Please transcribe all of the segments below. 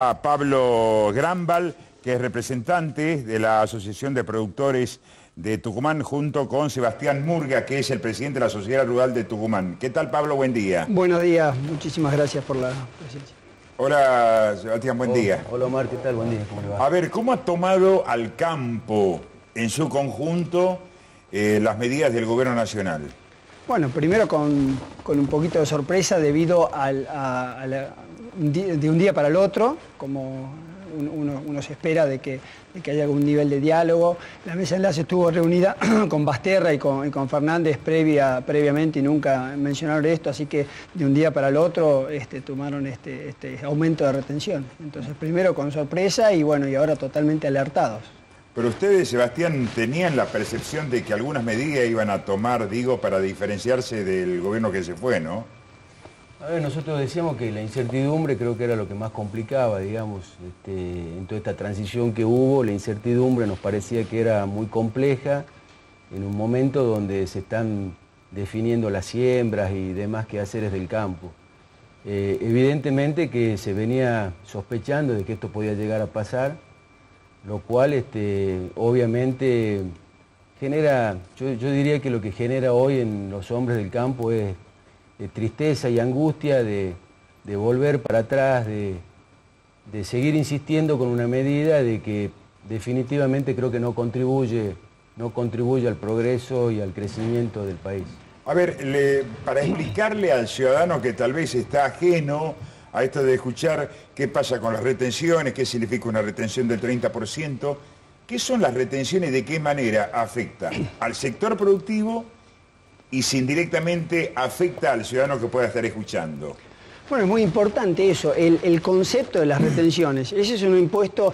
A Pablo Grambal, que es representante de la Asociación de Productores de Tucumán, junto con Sebastián Murga, que es el presidente de la Sociedad Rural de Tucumán. ¿Qué tal, Pablo? Buen día. Buenos días, muchísimas gracias por la presencia. Hola, Sebastián, buen día. Hola, Omar, ¿qué tal? Buen día, ¿cómo le va? A ver, ¿cómo ha tomado al campo en su conjunto las medidas del Gobierno Nacional? Bueno, primero con un poquito de sorpresa debido de un día para el otro, como uno se espera de que haya algún nivel de diálogo. La mesa de enlace estuvo reunida con Basterra y con Fernández previamente y nunca mencionaron esto, así que de un día para el otro tomaron este aumento de retención. Entonces primero con sorpresa y bueno, y ahora totalmente alertados. Pero ustedes, Sebastián, tenían la percepción de que algunas medidas iban a tomar, digo, para diferenciarse del gobierno que se fue, ¿no? A ver, nosotros decíamos que la incertidumbre creo que era lo que más complicaba, digamos, en toda esta transición que hubo. La incertidumbre nos parecía que era muy compleja en un momento donde se están definiendo las siembras y demás quehaceres del campo. Evidentemente que se venía sospechando de que esto podía llegar a pasar, lo cual obviamente genera, yo diría que lo que genera hoy en los hombres del campo es tristeza y angustia de volver para atrás, de seguir insistiendo con una medida de que definitivamente creo que no contribuye al progreso y al crecimiento del país. A ver, para explicarle al ciudadano que tal vez está ajeno a esto de escuchar qué pasa con las retenciones, qué significa una retención del 30%, ¿qué son las retenciones y de qué manera afecta al sector productivo y si indirectamente afecta al ciudadano que pueda estar escuchando? Bueno, es muy importante eso, el concepto de las retenciones. Ese es un impuesto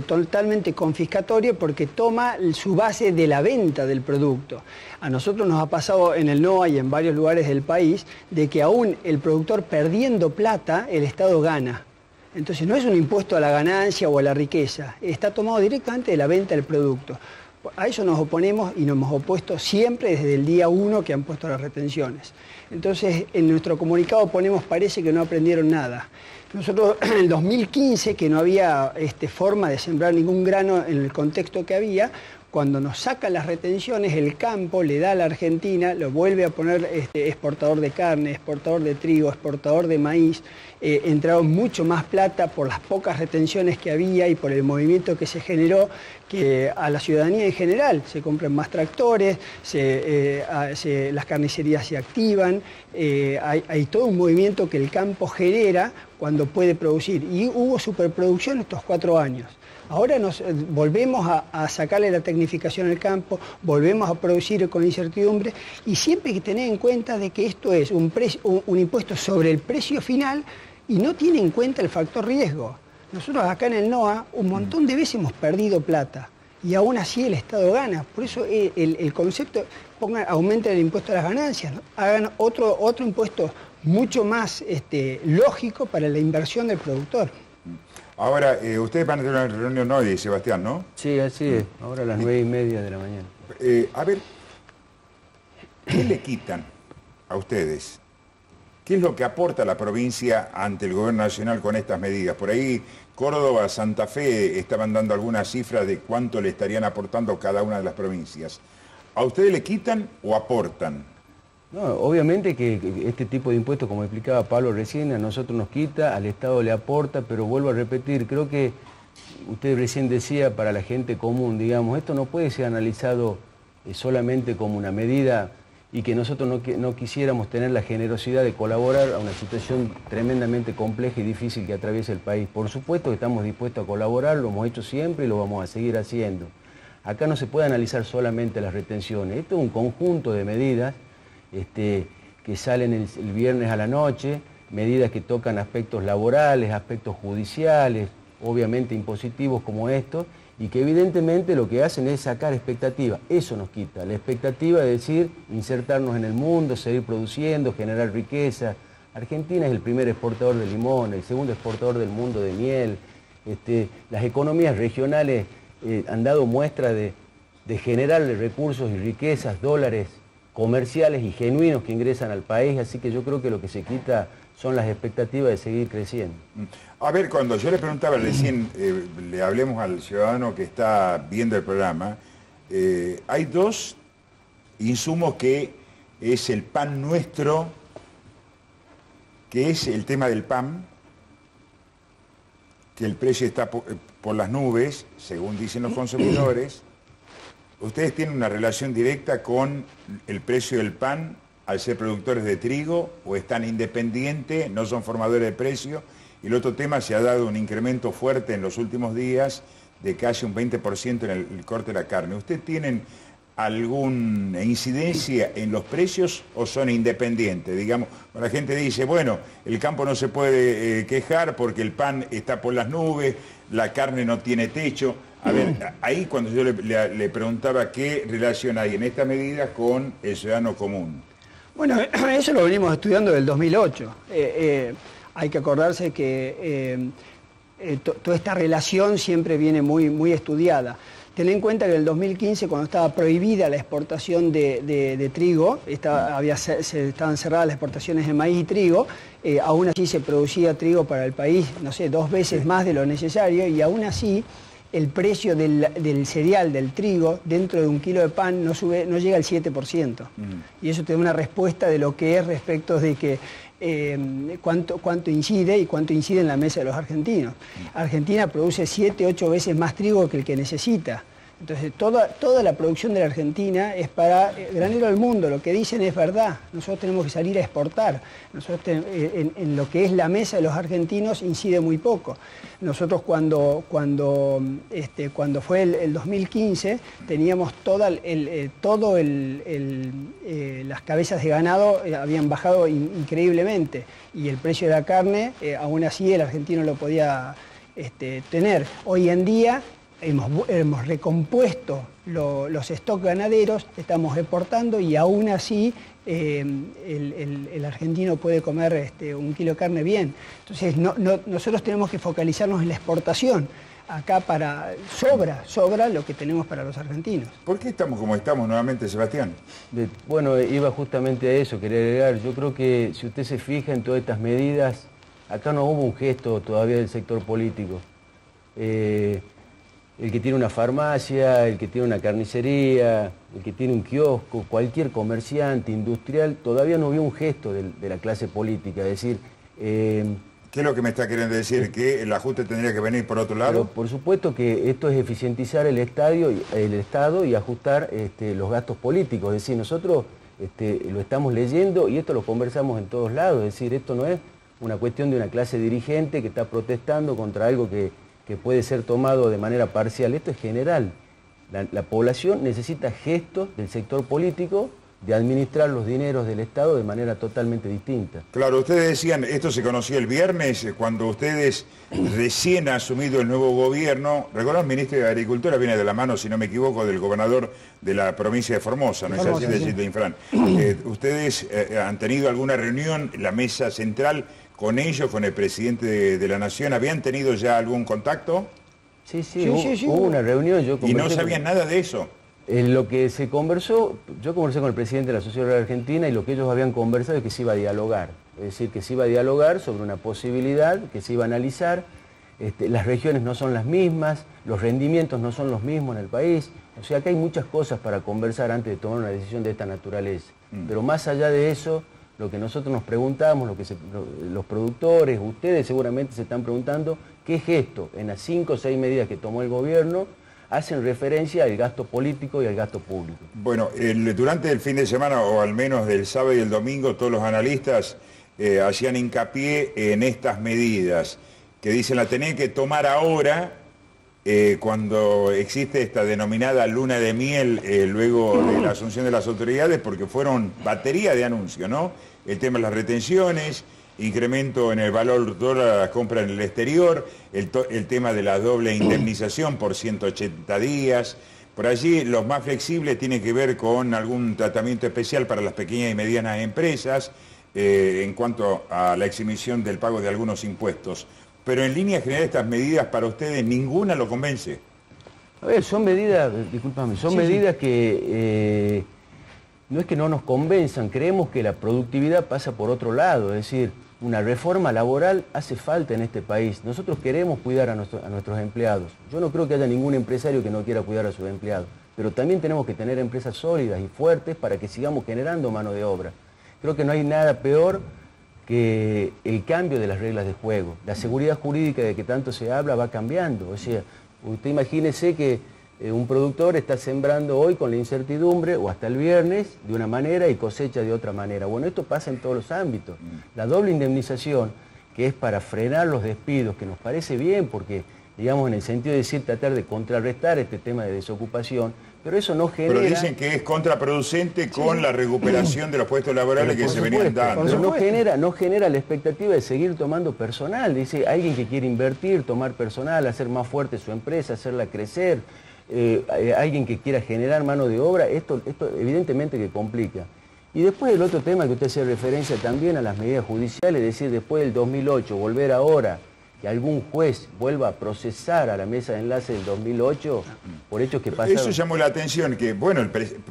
totalmente confiscatorio porque toma su base de la venta del producto. A nosotros nos ha pasado en el NOA y en varios lugares del país de que aún el productor perdiendo plata, el Estado gana. Entonces no es un impuesto a la ganancia o a la riqueza, está tomado directamente de la venta del producto. A eso nos oponemos y nos hemos opuesto siempre desde el día 1 que han puesto las retenciones. Entonces, en nuestro comunicado ponemos, parece que no aprendieron nada. Nosotros en el 2015, que no había forma de sembrar ningún grano en el contexto que había, cuando nos sacan las retenciones, el campo le da a la Argentina, lo vuelve a poner exportador de carne, exportador de trigo, exportador de maíz, entraron mucho más plata por las pocas retenciones que había y por el movimiento que se generó, que a la ciudadanía en general se compran más tractores, las carnicerías se activan, hay todo un movimiento que el campo genera cuando puede producir y hubo superproducción estos 4 años. Ahora nos volvemos a sacarle la tecnificación al campo, volvemos a producir con incertidumbre y siempre hay que tener en cuenta de que esto es un impuesto sobre el precio final y no tiene en cuenta el factor riesgo. Nosotros acá en el NOA un montón de veces hemos perdido plata y aún así el Estado gana. Por eso el concepto, aumenten el impuesto a las ganancias, ¿no? Hagan otro impuesto mucho más lógico para la inversión del productor. Ahora, ustedes van a tener una reunión hoy, Sebastián, ¿no? Sí, así es, ahora a las 9:30 de la mañana. A ver, ¿qué le quitan a ustedes? ¿Qué es lo que aporta la provincia ante el gobierno nacional con estas medidas? Por ahí, Córdoba, Santa Fe estaban dando algunas cifras de cuánto le estarían aportando cada una de las provincias. ¿A ustedes le quitan o aportan? No, obviamente que este tipo de impuestos, como explicaba Pablo recién, a nosotros nos quita, al Estado le aporta, pero vuelvo a repetir, creo que usted recién decía para la gente común, digamos, esto no puede ser analizado solamente como una medida y que nosotros no quisiéramos tener la generosidad de colaborar a una situación tremendamente compleja y difícil que atraviesa el país. Por supuesto que estamos dispuestos a colaborar, lo hemos hecho siempre y lo vamos a seguir haciendo. Acá no se puede analizar solamente las retenciones, esto es un conjunto de medidas que salen el viernes a la noche, medidas que tocan aspectos laborales, aspectos judiciales, obviamente impositivos como estos, y que evidentemente lo que hacen es sacar expectativa. Eso nos quita, la expectativa de decir, insertarnos en el mundo, seguir produciendo, generar riqueza. Argentina es el primer exportador de limón, el segundo exportador del mundo de miel. Las economías regionales han dado muestra de generarle recursos y riquezas, dólares comerciales y genuinos que ingresan al país, así que yo creo que lo que se quita son las expectativas de seguir creciendo. A ver, cuando yo le preguntaba recién, le hablemos al ciudadano que está viendo el programa, hay dos insumos que es el pan nuestro, que es el tema del pan, que el precio está por las nubes, según dicen los consumidores. ¿Ustedes tienen una relación directa con el precio del pan al ser productores de trigo o están independientes, no son formadores de precio? Y el otro tema, se ha dado un incremento fuerte en los últimos días de casi un 20% en el corte de la carne. ¿Ustedes tienen alguna incidencia en los precios o son independientes? Digamos, la gente dice, bueno, el campo no se puede quejar porque el pan está por las nubes, la carne no tiene techo. A ver, ahí cuando yo le preguntaba qué relación hay en esta medida con el ciudadano común. Bueno, eso lo venimos estudiando del 2008. Hay que acordarse que toda esta relación siempre viene muy estudiada. Ten en cuenta que en el 2015, cuando estaba prohibida la exportación de trigo, estaban cerradas las exportaciones de maíz y trigo, aún así se producía trigo para el país, no sé, 2 veces más de lo necesario, y aún así el precio del cereal, del trigo, dentro de 1 kilo de pan no llega al 7%. Y eso te da una respuesta de lo que es respecto de que cuánto incide y cuánto incide en la mesa de los argentinos. Argentina produce 7, 8 veces más trigo que el que necesita. Entonces, toda la producción de la Argentina es para granero del mundo. Lo que dicen es verdad. Nosotros tenemos que salir a exportar. Nosotros en lo que es la mesa de los argentinos incide muy poco. Nosotros cuando fue el 2015, teníamos las cabezas de ganado habían bajado increíblemente. Y el precio de la carne, aún así, el argentino lo podía tener. Hoy en día hemos recompuesto los stocks ganaderos, estamos exportando y aún así el argentino puede comer 1 kilo de carne bien. Entonces nosotros tenemos que focalizarnos en la exportación. Acá sobra lo que tenemos para los argentinos. ¿Por qué estamos como estamos nuevamente, Sebastián? Bueno, iba justamente a eso, quería agregar. Yo creo que si usted se fija en todas estas medidas, acá no hubo un gesto todavía del sector político. El que tiene una farmacia, el que tiene una carnicería, el que tiene un kiosco, cualquier comerciante, industrial, todavía no vio un gesto de la clase política. Es decir, ¿qué es lo que me está queriendo decir? ¿Que el ajuste tendría que venir por otro lado? Pero por supuesto que esto es eficientizar el Estado y ajustar los gastos políticos. Es decir, nosotros lo estamos leyendo y esto lo conversamos en todos lados. Es decir, esto no es una cuestión de una clase dirigente que está protestando contra algo que puede ser tomado de manera parcial. Esto es general. La población necesita gestos del sector político de administrar los dineros del Estado de manera totalmente distinta. Claro, ustedes decían, esto se conoció el viernes, cuando ustedes recién han asumido el nuevo gobierno. Recuerdo, el ministro de Agricultura viene de la mano, si no me equivoco, del gobernador de la provincia de Formosa, ¿no es así, de Chito Infran? ¿Ustedes han tenido alguna reunión, la mesa central, con ellos, con el presidente de la Nación? ¿Habían tenido ya algún contacto? Sí, hubo una reunión. ¿Y no sabían nada de eso? Lo que se conversó, yo conversé con el presidente de la Sociedad Rural Argentina y lo que ellos habían conversado es que se iba a dialogar. Es decir, que se iba a dialogar sobre una posibilidad, que se iba a analizar. Las regiones no son las mismas, los rendimientos no son los mismos en el país. O sea, que hay muchas cosas para conversar antes de tomar una decisión de esta naturaleza. Pero más allá de eso, lo que nosotros nos preguntamos, los productores, ustedes seguramente se están preguntando, ¿qué gesto en las 5 o 6 medidas que tomó el gobierno hacen referencia al gasto político y al gasto público? Bueno, durante el fin de semana, o al menos del sábado y el domingo, todos los analistas hacían hincapié en estas medidas, que dicen la tenían que tomar ahora, cuando existe esta denominada luna de miel, luego de la asunción de las autoridades, porque fueron batería de anuncios, ¿no? El tema de las retenciones, incremento en el valor dólar a la compra en el exterior, el tema de la doble indemnización por 180 días. Por allí los más flexibles tienen que ver con algún tratamiento especial para las pequeñas y medianas empresas en cuanto a la exhibición del pago de algunos impuestos. Pero en línea general estas medidas para ustedes ninguna lo convence. A ver, son medidas, discúlpame, son medidas que no es que no nos convenzan, creemos que la productividad pasa por otro lado, es decir, una reforma laboral hace falta en este país. Nosotros queremos cuidar a nuestros empleados. Yo no creo que haya ningún empresario que no quiera cuidar a sus empleados, pero también tenemos que tener empresas sólidas y fuertes para que sigamos generando mano de obra. Creo que no hay nada peor que el cambio de las reglas de juego. La seguridad jurídica de que tanto se habla va cambiando. O sea, usted imagínese que un productor está sembrando hoy con la incertidumbre o hasta el viernes de una manera y cosecha de otra manera. Bueno, esto pasa en todos los ámbitos. La doble indemnización, que es para frenar los despidos, que nos parece bien porque, digamos, en el sentido de decir, tratar de contrarrestar este tema de desocupación, pero eso no genera... Pero dicen que es contraproducente con la recuperación de los puestos laborales que se venían dando. Pero no genera la expectativa de seguir tomando personal. Dice, alguien que quiere invertir, tomar personal, hacer más fuerte su empresa, hacerla crecer, alguien que quiera generar mano de obra, esto evidentemente que complica. Y después el otro tema que usted hace referencia también a las medidas judiciales, es decir, después del 2008, volver ahora que algún juez vuelva a procesar a la mesa de enlace del 2008 por hechos que pasaron. Eso llamó la atención, que bueno,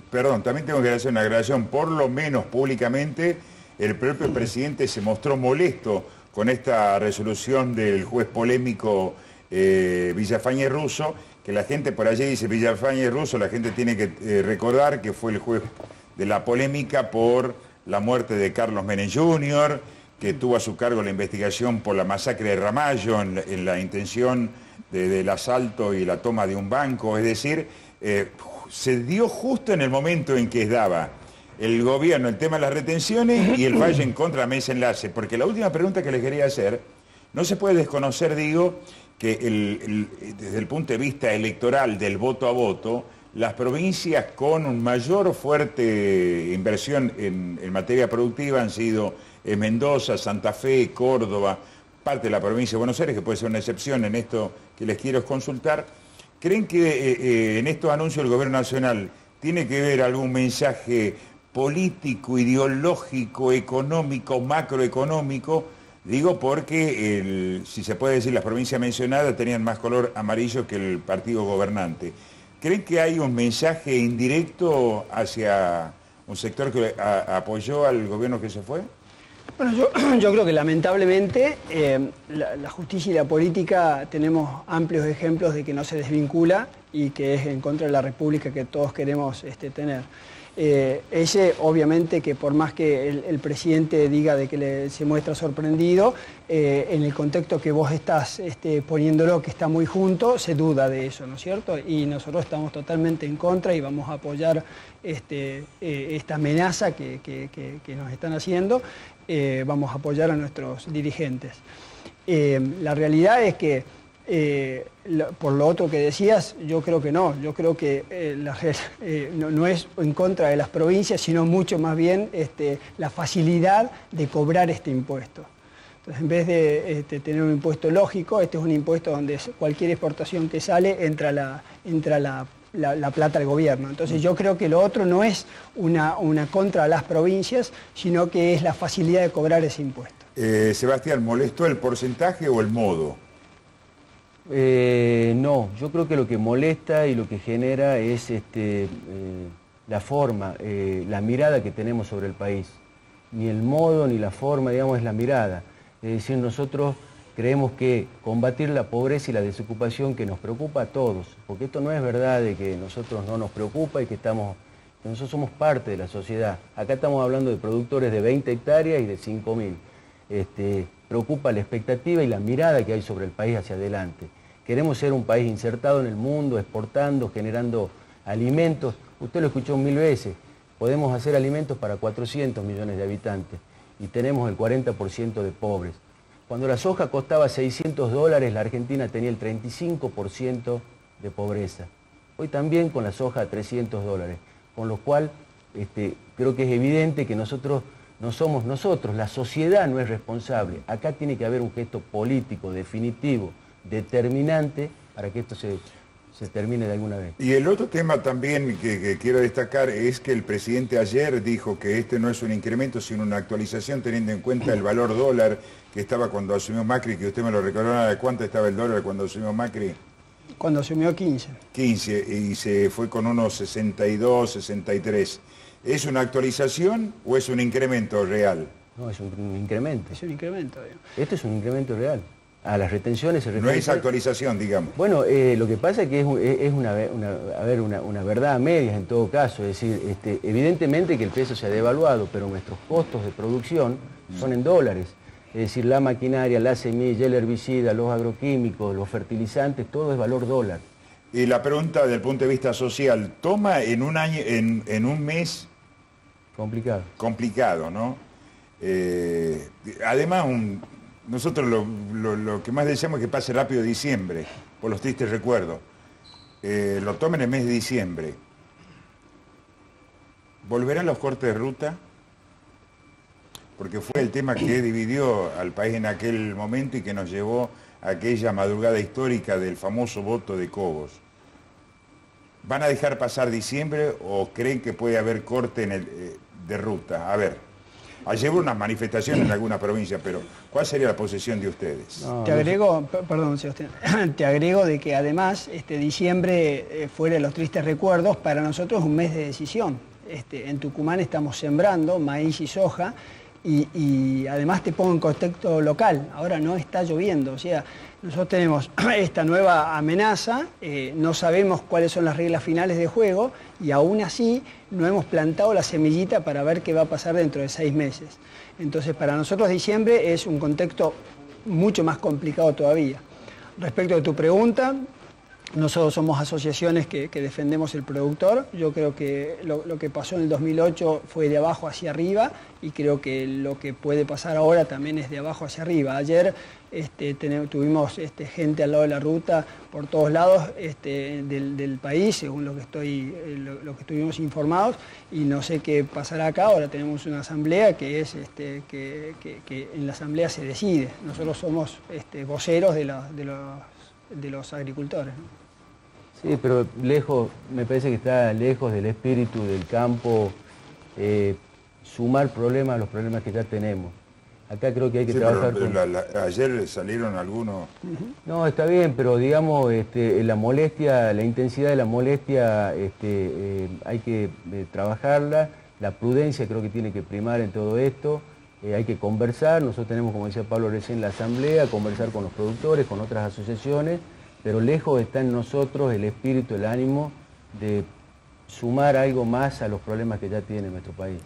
perdón, también tengo que hacer una aclaración, por lo menos públicamente el propio presidente se mostró molesto con esta resolución del juez polémico Villafañe Russo, que la gente por allí dice Villafañe Russo, la gente tiene que recordar que fue el juez de la polémica por la muerte de Carlos Menem Jr., que tuvo a su cargo la investigación por la masacre de Ramallo en la intención del asalto y la toma de un banco. Es decir, se dio justo en el momento en que daba el gobierno el tema de las retenciones y el fallo en contra de la mesa enlace. Porque la última pregunta que les quería hacer, no se puede desconocer, digo, que desde el punto de vista electoral del voto a voto, las provincias con un mayor fuerte inversión en materia productiva han sido Mendoza, Santa Fe, Córdoba, parte de la provincia de Buenos Aires, que puede ser una excepción en esto que les quiero consultar. ¿Creen que en estos anuncios del Gobierno Nacional tiene que ver algún mensaje político, ideológico, económico, macroeconómico? Digo porque, si se puede decir, las provincias mencionadas tenían más color amarillo que el partido gobernante. ¿Creen que hay un mensaje indirecto hacia un sector que apoyó al gobierno que se fue? Bueno, yo creo que lamentablemente la justicia y la política tenemos amplios ejemplos de que no se desvincula y que es en contra de la república que todos queremos tener. Ese obviamente que por más que el presidente diga de que se muestra sorprendido, en el contexto que vos estás poniéndolo, que está muy junto, se duda de eso, ¿no es cierto? Y nosotros estamos totalmente en contra y vamos a apoyar esta amenaza que nos están haciendo, vamos a apoyar a nuestros dirigentes. La realidad es que por lo otro que decías, yo creo que no. Yo creo que no es en contra de las provincias, sino mucho más bien la facilidad de cobrar este impuesto. Entonces, en vez de tener un impuesto lógico, este es un impuesto donde cualquier exportación que sale entra la plata al gobierno. Entonces, yo creo que lo otro no es una contra las provincias, sino que es la facilidad de cobrar ese impuesto. Sebastián, ¿molestó el porcentaje o el modo? No, yo creo que lo que molesta y lo que genera es la forma, la mirada que tenemos sobre el país. Ni el modo ni la forma, digamos, es la mirada. Es decir, nosotros creemos que combatir la pobreza y la desocupación que nos preocupa a todos, porque esto no es verdad de que nosotros no nos preocupa y que nosotros somos parte de la sociedad. Acá estamos hablando de productores de 20 hectáreas y de 5.000. Preocupa la expectativa y la mirada que hay sobre el país hacia adelante. Queremos ser un país insertado en el mundo, exportando, generando alimentos. Usted lo escuchó 1000 veces. Podemos hacer alimentos para 400 millones de habitantes y tenemos el 40% de pobres. Cuando la soja costaba $600, la Argentina tenía el 35% de pobreza. Hoy también con la soja a $300, con lo cual creo que es evidente que nosotros no somos nosotros, la sociedad no es responsable. Acá tiene que haber un gesto político definitivo, determinante, para que esto se termine de alguna vez. Y el otro tema también que quiero destacar es que el presidente ayer dijo que este no es un incremento, sino una actualización teniendo en cuenta el valor dólar que estaba cuando asumió Macri, que usted me lo recordó, ¿de cuánto estaba el dólar cuando asumió Macri? Cuando asumió 15. 15, y se fue con unos 62, 63. ¿Es una actualización o es un incremento real? No, es un incremento. Es un incremento, digamos. Esto es un incremento real. A las retenciones se refiere... No es actualización, digamos. Bueno, lo que pasa es que es una verdad a medias en todo caso. Es decir, evidentemente que el peso se ha devaluado, pero nuestros costos de producción son en dólares. Es decir, la maquinaria, la semilla, el herbicida, los agroquímicos, los fertilizantes, todo es valor dólar. Y la pregunta desde el punto de vista social, toma en un año, en un mes... Complicado. Complicado, ¿no? Además, nosotros lo que más deseamos es que pase rápido diciembre, por los tristes recuerdos. Lo tomen en el mes de diciembre. ¿Volverán los cortes de ruta? Porque fue el tema que dividió al país en aquel momento y que nos llevó a aquella madrugada histórica del famoso voto de Cobos. ¿Van a dejar pasar diciembre o creen que puede haber corte de ruta? A ver, ayer hubo unas manifestaciones en alguna provincia, pero ¿cuál sería la posición de ustedes? No, te agrego, perdón, Sebastián, te agrego de que además diciembre, fuera de los tristes recuerdos, para nosotros es un mes de decisión. En Tucumán estamos sembrando maíz y soja. Y además te pongo en contexto local, ahora no está lloviendo, o sea, nosotros tenemos esta nueva amenaza, no sabemos cuáles son las reglas finales de juego y aún así no hemos plantado la semillita para ver qué va a pasar dentro de 6 meses. Entonces para nosotros diciembre es un contexto mucho más complicado todavía. Respecto de tu pregunta, nosotros somos asociaciones que defendemos el productor. Yo creo que lo que pasó en el 2008 fue de abajo hacia arriba y creo que lo que puede pasar ahora también es de abajo hacia arriba. Ayer tuvimos gente al lado de la ruta por todos lados del país, según lo que estuvimos informados, y no sé qué pasará acá. Ahora tenemos una asamblea que es que en la asamblea se decide. Nosotros somos voceros de los agricultores, ¿no? Sí, pero lejos, me parece que está lejos del espíritu del campo, sumar problemas a los problemas que ya tenemos. Acá creo que hay que trabajar con... Ayer salieron algunos... No, está bien, pero digamos, la molestia, la intensidad de la molestia, hay que trabajarla, la prudencia creo que tiene que primar en todo esto, hay que conversar, nosotros tenemos, como decía Pablo recién, la asamblea, conversar con los productores, con otras asociaciones, pero lejos está en nosotros el espíritu, el ánimo de sumar algo más a los problemas que ya tiene nuestro país.